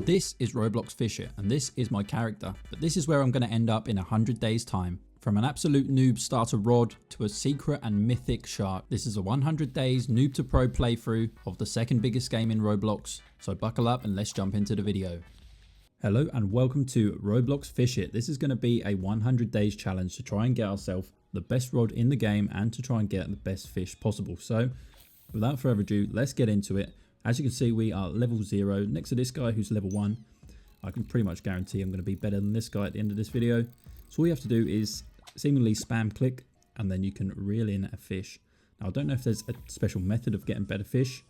This is Roblox Fish It, and this is my character, but this is where I'm going to end up in 100 days time. From an absolute noob starter rod to a secret and mythic shark, this is a 100 days Noob To Pro playthrough of the second biggest game in Roblox, so buckle up and let's jump into the video. Hello and welcome to Roblox Fish It. This is going to be a 100 days challenge to try and get ourselves the best rod in the game and to try and get the best fish possible. So without further ado, let's get into it. As you can see, we are level 0 next to this guy who's level 1. I can pretty much guarantee I'm going to be better than this guy at the end of this video. So all you have to do is seemingly spam click and then you can reel in a fish. Now I don't know if there's a special method of getting better fish,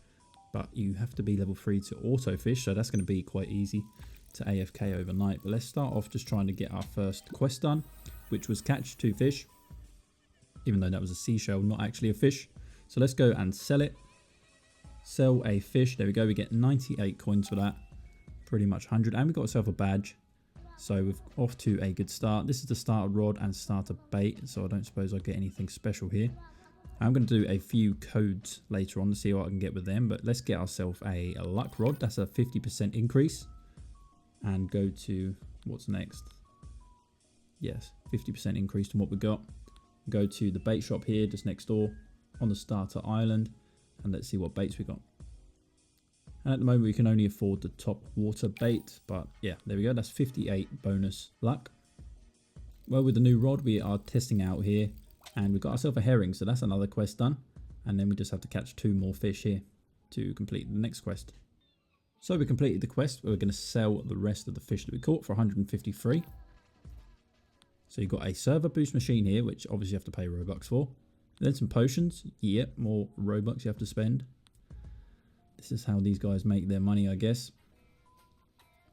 but you have to be level 3 to auto fish, so that's going to be quite easy to AFK overnight. But let's start off just trying to get our first quest done, which was catch 2 fish, even though that was a seashell, not actually a fish. So let's go and sell it. Sell a fish. There we go. We get 98 coins for that. Pretty much 100. And we got ourselves a badge. So we're off to a good start. This is the starter rod and starter bait. So I don't suppose I'll get anything special here. I'm going to do a few codes later on to see what I can get with them. But let's get ourselves a luck rod. That's a 50% increase. And go to what's next. Yes, 50% increase to what we got. Go to the bait shop here just next door on the starter island. And let's see what baits we got. And at the moment we can only afford the top water bait, but yeah, there we go. That's 58 bonus luck. Well, with the new rod we are testing out here, and we got ourselves a herring, so that's another quest done. And then we just have to catch 2 more fish here to complete the next quest. So we completed the quest. We're going to sell the rest of the fish that we caught for 153. So you've got a server boost machine here, which obviously you have to pay Robux for. Then some potions. Yep, more Robux you have to spend. This is how these guys make their money, I guess.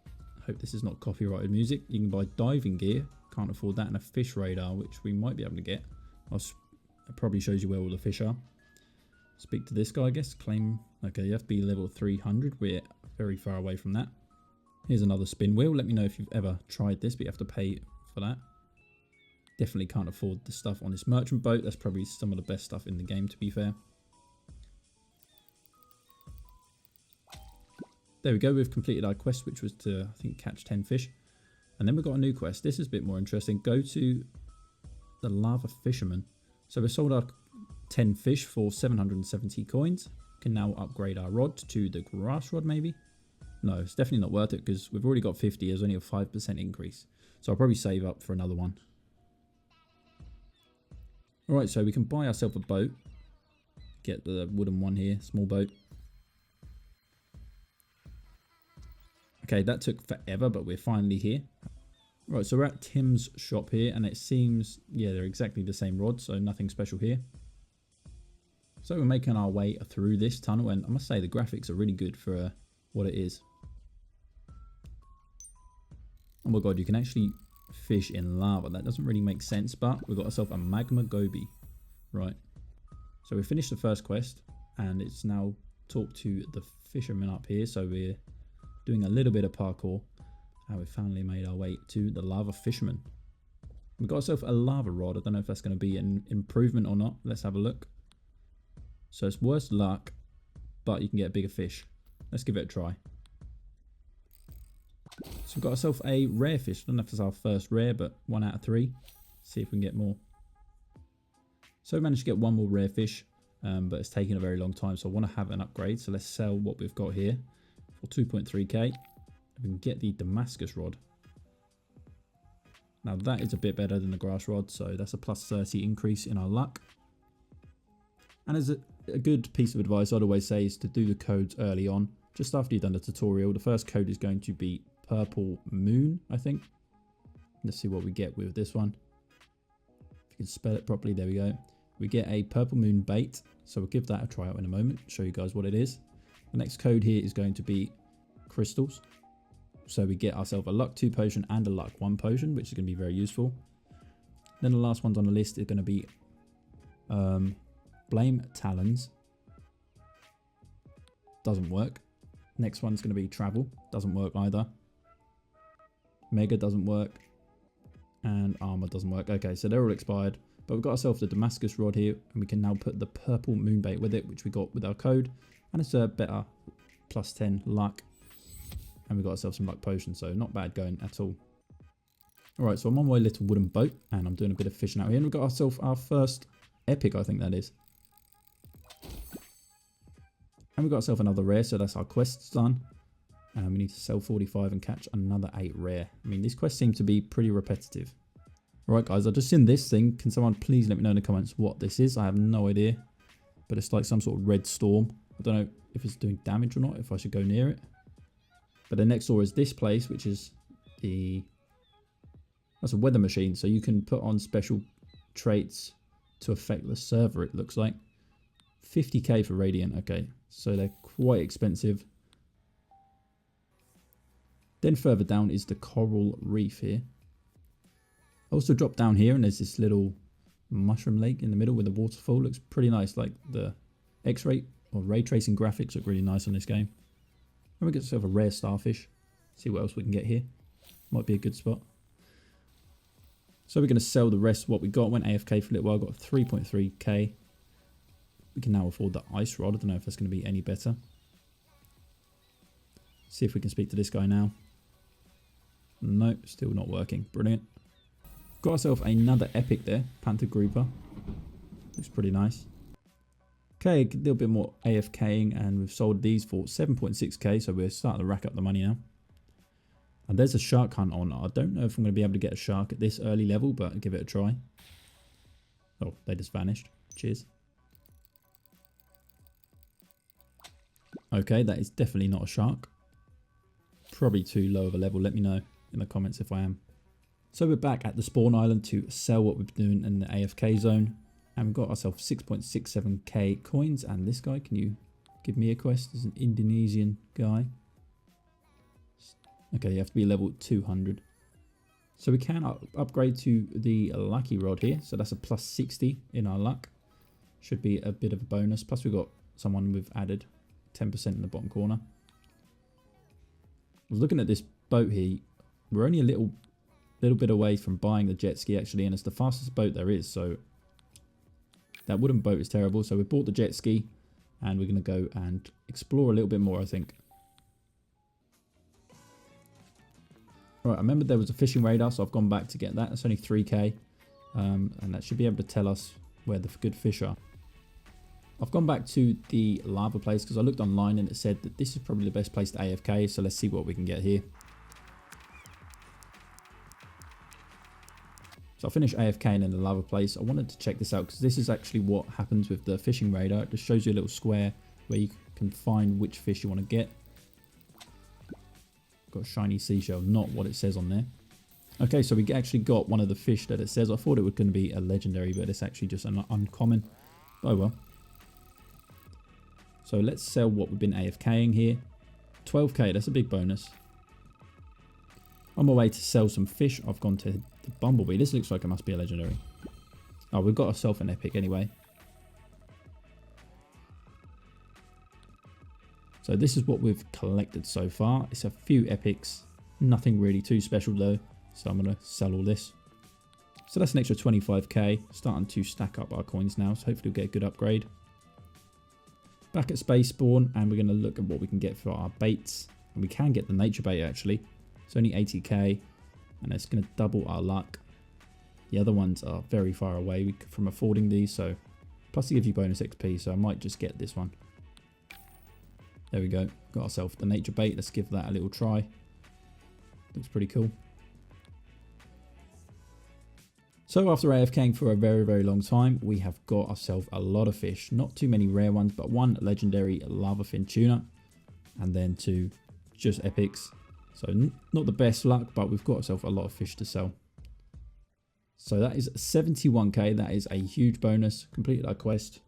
I hope this is not copyrighted music. You can buy diving gear. Can't afford that, and a fish radar, which we might be able to get. It probably shows you where all the fish are. Speak to this guy, I guess. Claim. Okay, you have to be level 300. We're very far away from that. Here's another spin wheel. Let me know if you've ever tried this, but you have to pay for that. Definitely can't afford the stuff on this merchant boat. That's probably some of the best stuff in the game, to be fair. There we go. We've completed our quest, which was to, I think, catch 10 fish. And then we've got a new quest. This is a bit more interesting. Go to the lava fisherman. So we sold our 10 fish for 770 coins. Can now upgrade our rod to the grass rod, maybe? No, it's definitely not worth it because we've already got 50. There's only a 5% increase. So I'll probably save up for another one. Alright, so we can buy ourselves a boat. Get the wooden one here, small boat. Okay, that took forever, but we're finally here. Right, so we're at Tim's shop here, and it seems, yeah, they're exactly the same rod, so nothing special here. So we're making our way through this tunnel, and I must say the graphics are really good for what it is. Oh my god, you can actually fish in lava. That doesn't really make sense, but we've got ourselves a magma goby. Right, so we finished the first quest, and it's now talk to the fisherman up here. So we're doing a little bit of parkour, and we finally made our way to the lava fisherman. We got ourselves a lava rod. I don't know if that's going to be an improvement or not. Let's have a look. So it's worse luck, but you can get a bigger fish. Let's give it a try. So we've got ourselves a rare fish. I don't know if it's our first rare, but 1 out of 3. See if we can get more. So we managed to get 1 more rare fish, but it's taking a very long time. So I want to have an upgrade. So let's sell what we've got here for 2.3k. We can get the Demascus Rod. Now that is a bit better than the grass rod. So that's a plus 30 increase in our luck. And as a good piece of advice I'd always say is to do the codes early on. Just after you've done the tutorial, the first code is going to be Purple Moon, I think. Let's see what we get with this one. If you can spell it properly, there we go. We get a Purple Moon bait, so we'll give that a try out in a moment, show you guys what it is. The next code here is going to be crystals. So we get ourselves a luck 2 potion and a luck 1 potion, which is going to be very useful. Then the last ones on the list is going to be Blame Talons. Doesn't work. Next one's going to be Travel. Doesn't work either. Mega doesn't work. And Armor doesn't work. Okay, so they're all expired. But we've got ourselves the Demascus Rod here. And we can now put the Purple Moonbait with it, which we got with our code. And it's a better plus 10 luck. And we got ourselves some luck potions, so not bad going at all. Alright, so I'm on my little wooden boat, and I'm doing a bit of fishing out here. And we've got ourselves our first epic, I think that is. And we got ourselves another rare, so that's our quest done. And we need to sell 45 and catch another 8 rare. I mean, these quests seem to be pretty repetitive. Alright guys, I've just seen this thing. Can someone please let me know in the comments what this is? I have no idea. But it's like some sort of red storm. I don't know if it's doing damage or not, if I should go near it. But then next door is this place, which is that's a weather machine. So you can put on special traits to affect the server, it looks like. 50k for Radiant, okay. So they're quite expensive. Then further down is the coral reef here. I also dropped down here and there's this little mushroom lake in the middle with a waterfall. Looks pretty nice, like the X-ray or ray tracing graphics look really nice on this game. And we get ourselves a rare starfish. See what else we can get here. Might be a good spot. So we're going to sell the rest of what we got. Went AFK for a little while, got 3.3k. We can now afford the ice rod. I don't know if that's going to be any better. See if we can speak to this guy now. No, still not working. Brilliant. Got ourselves another epic there. Panther Grouper. Looks pretty nice. Okay, a little bit more AFKing, and we've sold these for 7.6k, so we're starting to rack up the money now. And there's a shark hunt on. I don't know if I'm going to be able to get a shark at this early level, but I'll give it a try. Oh, they just vanished. Cheers. Okay, that is definitely not a shark. Probably too low of a level. Let me know in the comments if I am. So we're back at the spawn island to sell what we've been doing in the AFK zone. And we've got ourselves 6.67k coins. And this guy, can you give me a quest? There's an Indonesian guy. Okay, you have to be level 200. So we can upgrade to the lucky rod here. So that's a plus 60 in our luck. Should be a bit of a bonus. Plus we've got someone we've added 10% in the bottom corner. I was looking at this boat here. We're only a little bit away from buying the jet ski actually, and it's the fastest boat there is. So that wooden boat is terrible. So we bought the jet ski, and we're going to go and explore a little bit more, I think. Right, I remember there was a fishing radar, so I've gone back to get that. That's only 3k, and that should be able to tell us where the good fish are. I've gone back to the lava place because I looked online and it said that this is probably the best place to AFK, so let's see what we can get here. So I finished AFKing in the lava place. I wanted to check this out because this is actually what happens with the fishing radar. It just shows you a little square where you can find which fish you want to get. Got a shiny seashell, not what it says on there. Okay, so we actually got one of the fish that it says. I thought it was going to be a legendary, but it's actually just an uncommon. Oh well. So let's sell what we've been AFKing here. 12k, that's a big bonus. On my way to sell some fish, I've gone to the bumblebee. This looks like it must be a legendary. Oh, we've got ourselves an epic anyway. So this is what we've collected so far. It's a few epics. Nothing really too special though. So I'm going to sell all this. So that's an extra 25k. Starting to stack up our coins now. So hopefully we'll get a good upgrade. Back at space spawn, and we're going to look at what we can get for our baits. And we can get the nature bait actually. It's only 80k, and it's going to double our luck. The other ones are very far away from affording these, so plus it gives you bonus XP, so I might just get this one. There we go, got ourselves the nature bait. Let's give that a little try. Looks pretty cool. So after AFKing for a very, very long time, we have got ourselves a lot of fish. Not too many rare ones, but one legendary lava fin tuna. And then two just epics. So not the best luck, but we've got ourselves a lot of fish to sell. So that is 71k. That is a huge bonus. Completed our quest.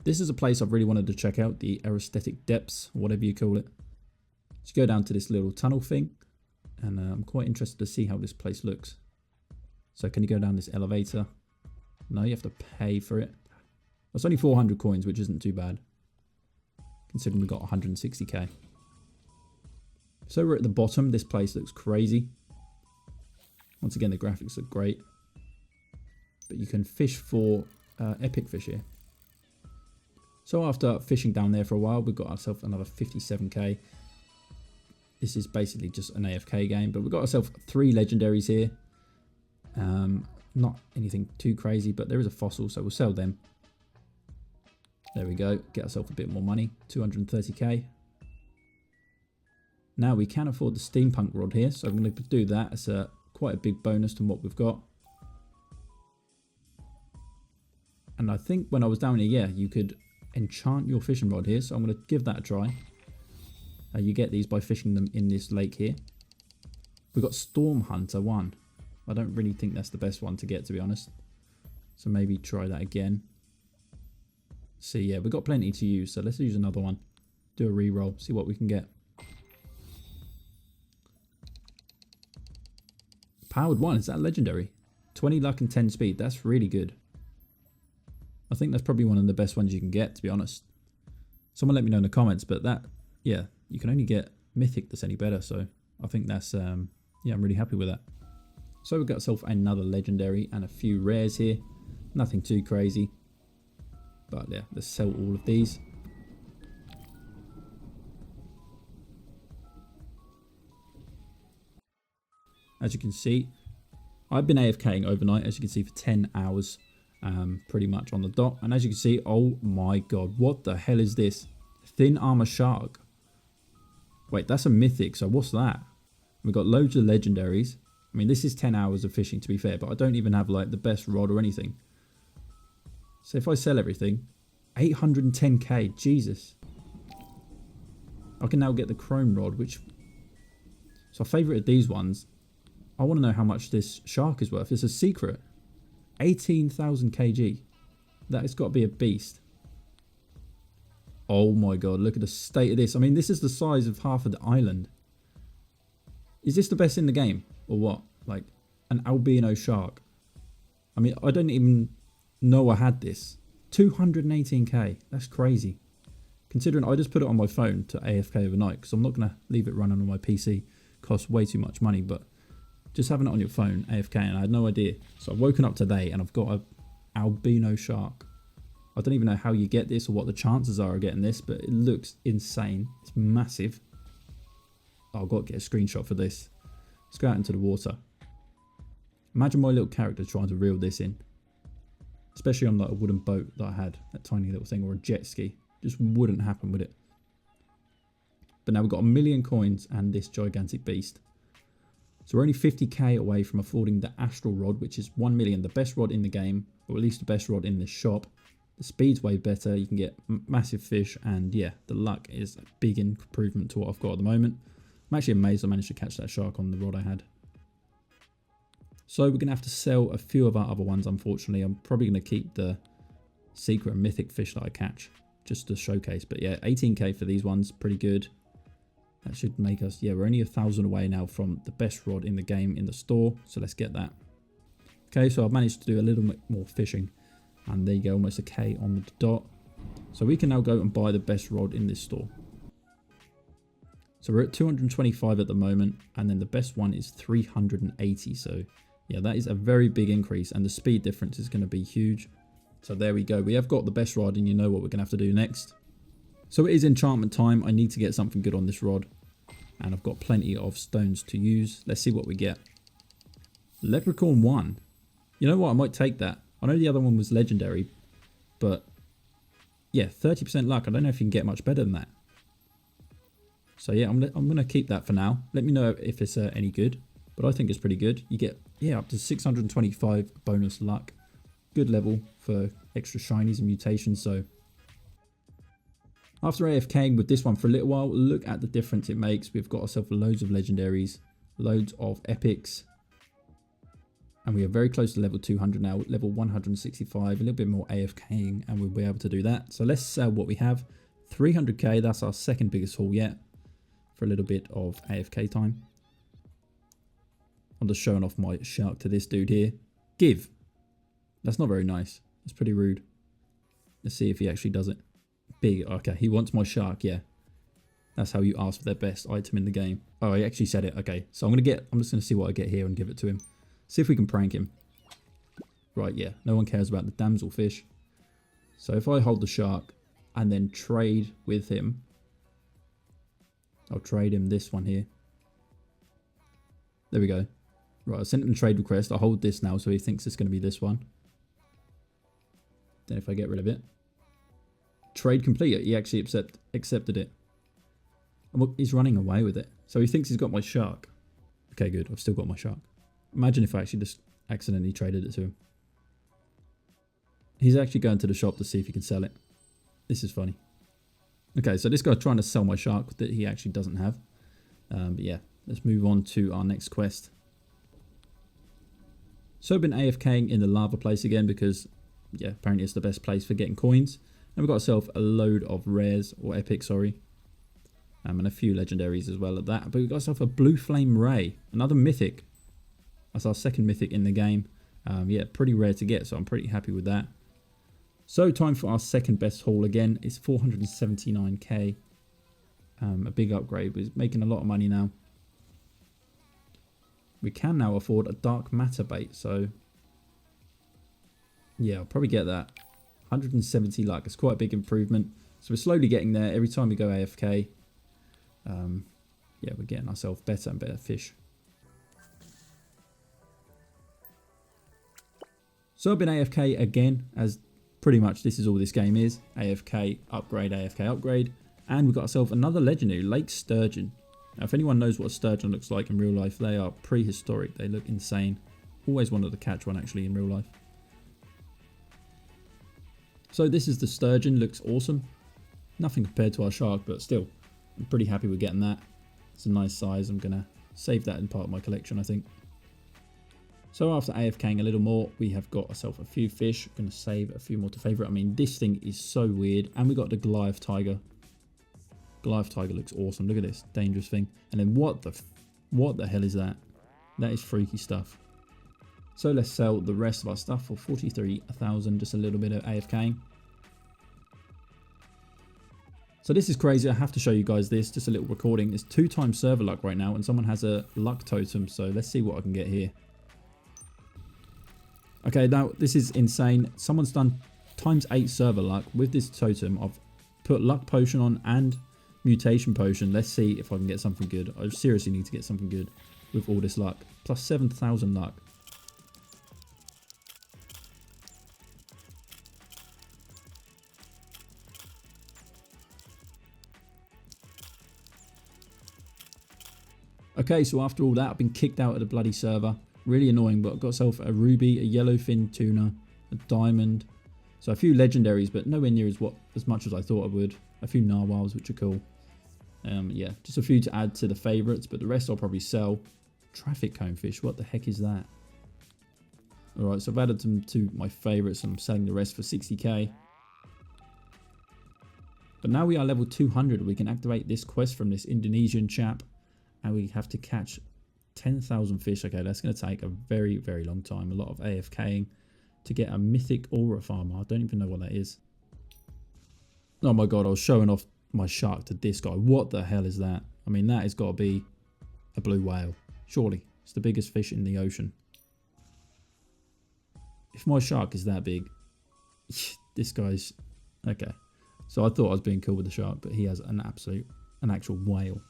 This is a place I've really wanted to check out. The aesthetic depths, whatever you call it. So you go down to this little tunnel thing. And I'm quite interested to see how this place looks. So can you go down this elevator? No, you have to pay for it. That's only 400 coins, which isn't too bad. Considering we got 160k. So we're at the bottom. This place looks crazy. Once again, the graphics look great. But you can fish for epic fish here. So after fishing down there for a while, we've got ourselves another 57k. this is basically just an AFK game. But we've got ourselves 3 legendaries here. Not anything too crazy, but there is a fossil, so we'll sell them. There we go. Get ourselves a bit more money. 230k. Now we can afford the steampunk rod here, so I'm going to do that. It's quite a big bonus to what we've got. And I think when I was down here, yeah, you could enchant your fishing rod here, so I'm going to give that a try. You get these by fishing them in this lake here. We've got Storm Hunter 1. I don't really think that's the best one to get, to be honest. So maybe try that again. See, yeah, we've got plenty to use, so let's use another one. Do a re-roll, see what we can get. Powered 1, is that legendary? 20 luck and 10 speed, that's really good. I think that's probably one of the best ones you can get, to be honest. Someone let me know in the comments, but that, yeah, you can only get Mythic that's any better, so I think that's, yeah, I'm really happy with that. So we've got ourselves another legendary and a few rares here. Nothing too crazy. But yeah, let's sell all of these. As you can see, I've been AFKing overnight, as you can see, for 10 hours. Pretty much on the dot. And as you can see, oh my god, what the hell is this? Thin armor shark. Wait, that's a mythic, so what's that? We've got loads of legendaries. I mean, this is 10 hours of fishing, to be fair, but I don't even have like the best rod or anything. So if I sell everything, 810k, Jesus. I can now get the chrome rod, which, so I favorited these ones. I want to know how much this shark is worth. It's a secret. 18,000 kg. That has got to be a beast. Oh my god, look at the state of this. I mean, this is the size of half of the island. Is this the best in the game? Or what? Like, an albino shark. I mean, I don't even know I had this. 218k. That's crazy. Considering I just put it on my phone to AFK overnight, because I'm not going to leave it running on my PC. Costs way too much money, but just having it on your phone, AFK, and I had no idea. So I've woken up today and I've got an albino shark. I don't even know how you get this or what the chances are of getting this, but it looks insane. It's massive. Oh, I've got to get a screenshot for this. Let's go out into the water. Imagine my little character trying to reel this in. Especially on like a wooden boat that I had. That tiny little thing, or a jet ski. Just wouldn't happen with it. But now we've got 1 million coins and this gigantic beast. So we're only 50k away from affording the Astral Rod, which is 1 million. The best rod in the game, or at least the best rod in this shop. The speed's way better. You can get massive fish. And yeah, the luck is a big improvement to what I've got at the moment. I'm actually amazed I managed to catch that shark on the rod I had. So we're going to have to sell a few of our other ones, unfortunately. I'm probably going to keep the secret and mythic fish that I catch, just to showcase. But yeah, 18k for these ones, pretty good. That should make us, yeah, we're only 1,000 away now from the best rod in the game in the store. So let's get that. Okay, so I've managed to do a little bit more fishing. And there you go, almost a K on the dot. So we can now go and buy the best rod in this store. So we're at 225 at the moment, and then the best one is 380. So yeah, that is a very big increase, and the speed difference is going to be huge. So there we go. We have got the best rod, and you know what we're going to have to do next. So it is enchantment time. I need to get something good on this rod, and I've got plenty of stones to use. Let's see what we get. Leprechaun 1. You know what? I might take that. I know the other one was legendary, but yeah, 30% luck. I don't know if you can get much better than that. So yeah, I'm going to keep that for now. Let me know if it's any good, but I think it's pretty good. You get, yeah, up to 625 bonus luck. Good level for extra shinies and mutations. So after AFKing with this one for a little while, look at the difference it makes. We've got ourselves loads of legendaries, loads of epics. And we are very close to level 200 now, level 165, a little bit more AFKing, and we'll be able to do that. So let's sell what we have. 300k, that's our second biggest haul yet, for a little bit of AFK time. I'm just showing off my shark to this dude here. Give. That's not very nice. That's pretty rude. Let's see if he actually does it. Big. Okay, he wants my shark, yeah. That's how you ask for their best item in the game. Oh, he actually said it. Okay, so I'm just going to see what I get here and give it to him. See if we can prank him. Right, yeah. No one cares about the damselfish. So if I hold the shark and then trade with him, I'll trade him this one here. There we go. Right, I sent him a trade request. I'll hold this now so he thinks it's going to be this one. Then if I get rid of it. Trade complete. He actually accepted it. He's running away with it. So he thinks he's got my shark. Okay, good. I've still got my shark. Imagine if I actually just accidentally traded it to him. He's actually going to the shop to see if he can sell it. This is funny. Okay, so this guy's trying to sell my shark that he actually doesn't have. But yeah, let's move on to our next quest. So I've been AFKing in the lava place again because, yeah, apparently it's the best place for getting coins. And we've got ourselves a load of rares, or epic, sorry. And a few legendaries as well at that. But we've got ourselves a blue flame ray, another mythic. That's our second mythic in the game. Yeah, pretty rare to get, so I'm pretty happy with that. So time for our second best haul again. It's 479k. A big upgrade. We're making a lot of money now. We can now afford a dark matter bait, so yeah, I'll probably get that. 170 luck. It's quite a big improvement. So we're slowly getting there. Every time we go AFK, yeah, we're getting ourselves better and better fish. So I've been AFK again, as pretty much this is all this game is. AFK, upgrade, AFK, upgrade. And we've got ourselves another legendary, Lake Sturgeon. Now, if anyone knows what a sturgeon looks like in real life, they are prehistoric. They look insane. Always wanted to catch one actually in real life. So this is the sturgeon. Looks awesome. Nothing compared to our shark, but still, I'm pretty happy with getting that. It's a nice size. I'm going to save that in part of my collection, I think. So after AFKing a little more, we have got ourselves a few fish. I'm going to save a few more to favourite. I mean, this thing is so weird. And we got the Goliath tiger. Goliath tiger looks awesome. Look at this dangerous thing. And then what the hell is that? That is freaky stuff. So let's sell the rest of our stuff for 43,000. Just a little bit of AFKing. So this is crazy. I have to show you guys this. Just a little recording. It's 2 times server luck right now, and someone has a luck totem. So let's see what I can get here. Okay, now this is insane. Someone's done ×8 server luck with this totem. I've put luck potion on and mutation potion. Let's see if I can get something good. I seriously need to get something good with all this luck. Plus 7,000 luck. Okay, so after all that, I've been kicked out of the bloody server. Really annoying, but I've got myself a ruby, a yellowfin tuna, a diamond. So a few legendaries, but nowhere near as much as I thought I would. A few narwhals, which are cool. Yeah, just a few to add to the favourites, but the rest I'll probably sell. Traffic cone fish, what the heck is that? Alright, so I've added them to my favourites and I'm selling the rest for 60k. But now we are level 200. We can activate this quest from this Indonesian chap. And we have to catch 10,000 fish. Okay, that's going to take a very, very long time. A lot of AFKing to get a mythic aura farmer. I don't even know what that is. Oh my god, I was showing off my shark to this guy. What the hell is that? I mean, that has got to be a blue whale. Surely. It's the biggest fish in the ocean. If my shark is that big, this guy's... Okay. So I thought I was being cool with the shark, but he has an actual whale.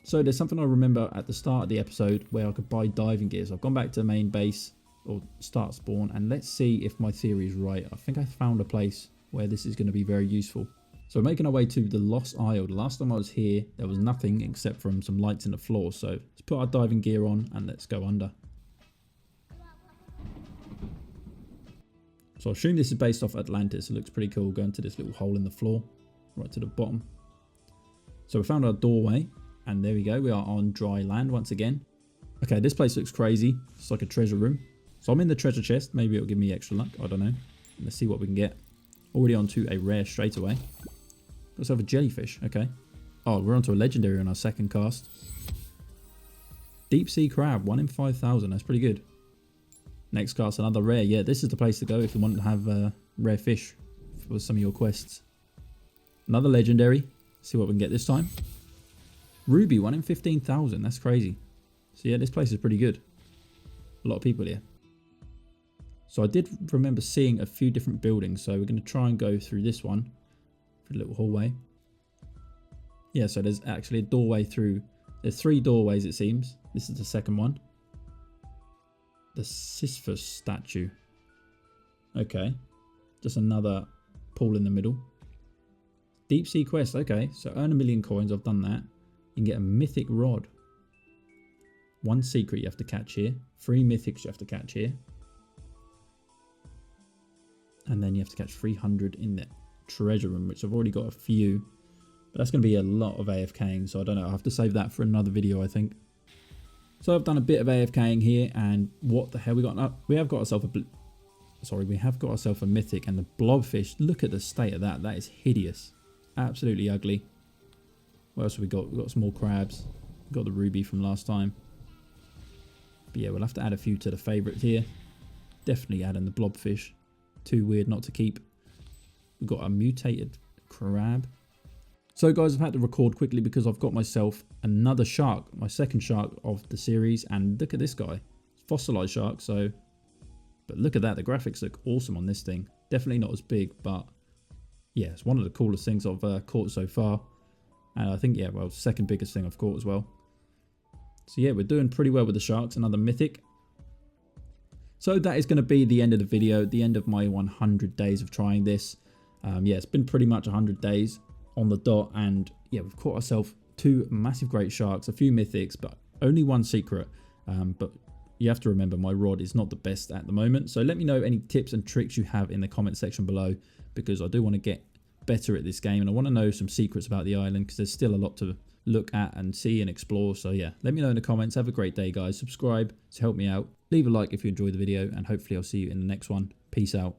So there's something I remember at the start of the episode where I could buy diving gear. So I've gone back to the main base or start spawn and let's see if my theory is right. I think I found a place where this is going to be very useful. So we're making our way to the Lost Isle. The last time I was here, there was nothing except from some lights in the floor. So let's put our diving gear on and let's go under. So I assume this is based off Atlantis. It looks pretty cool going to this little hole in the floor right to the bottom. So we found our doorway. And there we go, we are on dry land once again. Okay, this place looks crazy. It's like a treasure room. So I'm in the treasure chest. Maybe it'll give me extra luck. I don't know. Let's see what we can get. Already onto a rare straight away. Let's have a jellyfish. Okay. Oh, we're onto a legendary on our second cast. Deep sea crab. 1 in 5,000. That's pretty good. Next cast, another rare. Yeah, this is the place to go if you want to have rare fish for some of your quests. Another legendary. See what we can get this time. Ruby, 1 in 15,000. That's crazy. So yeah, this place is pretty good. A lot of people here. So I did remember seeing a few different buildings. So we're going to try and go through this one. Through a little hallway. Yeah, so there's actually a doorway through There's 3 doorways it seems. This is the second one. The Sisyphus statue. Okay. Just another pool in the middle. Deep sea quest. Okay, so earn 1 million coins. I've done that. You can get a mythic rod. 1 secret you have to catch here. 3 mythics you have to catch here. And then you have to catch 300 in the treasure room, which I've already got a few. But that's going to be a lot of AFKing, so I don't know. I'll have to save that for another video, I think. So I've done a bit of AFKing here, and what the hell we got? We have got ourselves a mythic, and the blobfish. Look at the state of that. That is hideous. Absolutely ugly. What else have we got? We've got some more crabs. We've got the ruby from last time. But yeah, we'll have to add a few to the favourites here. Definitely add in the blobfish. Too weird not to keep. We've got a mutated crab. So guys, I've had to record quickly because I've got myself another shark. My second shark of the series. And look at this guy. Fossilized shark. But look at that. The graphics look awesome on this thing. Definitely not as big, but yeah, it's one of the coolest things I've caught so far. And I think, yeah, well, second biggest thing I've caught as well. So yeah, we're doing pretty well with the sharks. Another mythic. So that is going to be the end of the video, the end of my 100 days of trying this. Yeah, it's been pretty much 100 days on the dot. And yeah, we've caught ourselves 2 massive great sharks, a few mythics, but only 1 secret. But you have to remember my rod is not the best at the moment. So let me know any tips and tricks you have in the comment section below, because I do want to get better at this game. And I want to know some secrets about the island, because there's still a lot to look at and see and explore. So yeah, let me know in the comments. Have a great day, guys. Subscribe to help me out. Leave a like if you enjoyed the video, and hopefully I'll see you in the next one. Peace out.